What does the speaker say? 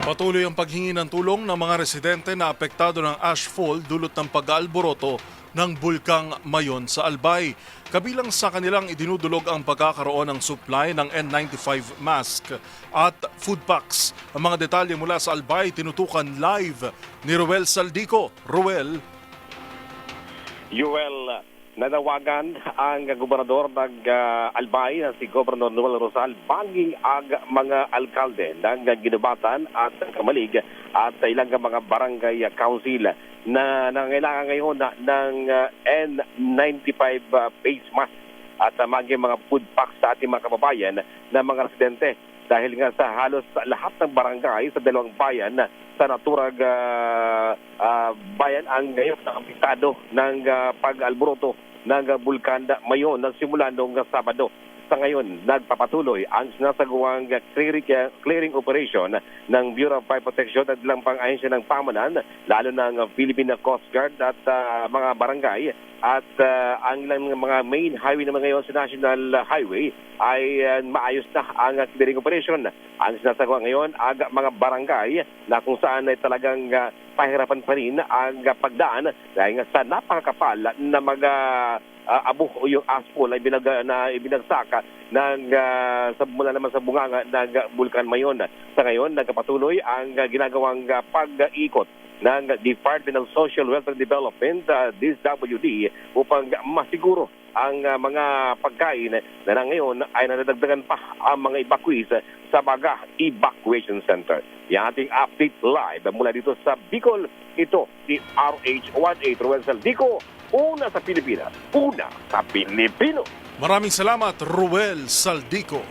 Patuloy ang paghingi ng tulong ng mga residente na apektado ng ashfall dulot ng pag-aalboroto ng bulkang Mayon sa Albay. Kabilang sa kanilang idinudulog ang pagkakaroon ng supply ng N95 mask at food packs. Ang mga detalye mula sa Albay tinutukan live ni Ruel Saldico. Ruel. Nanawagan ang gobernador ng Albay na si Gobernador Noel Rosal banging ang mga alkalde ng Ginubatan at Kamalig at ilang mga barangay council na nangailangan ngayon ng N95 face mask at maging mga food packs sa ating mga kababayan na mga residente. Dahil nga sa halos lahat ng barangay sa dalawang bayan sa naturang bayan ang ngayon nakapiktado ng pag-alboroto ng bulkan Mayon na simula noong Sabado. Sa ngayon, nagpapatuloy ang sinasagawang clearing operation ng Bureau of Fire Protection at ilang pang-ahensya ng pamanan, lalo ng Philippine Coast Guard at mga barangay. At ang ilang mga main highway naman ngayon sa National Highway ay maayos na ang clearing operation. Ang sinasagawa ngayon ang mga barangay na kung saan ay talagang pahirapan pa rin ang pagdaan dahil sa napakakapal na mga abo o yung asphalt ay ibinagsak mula naman sa bunganga ng Bulkan Mayon. Sa ngayon, nagpapatuloy ang ginagawang pag-ikot ng Department of Social Welfare Development, DSWD, upang masiguro ang mga pagkain na ngayon ay nadagdagan pa ang mga evacuees sa Baga Evacuation Center. Yung ating update live mula dito sa Bicol, ito si RH18 Ruel Saldico, una sa Pilipinas, una sa Pilipino. Maraming salamat, Ruel Saldico.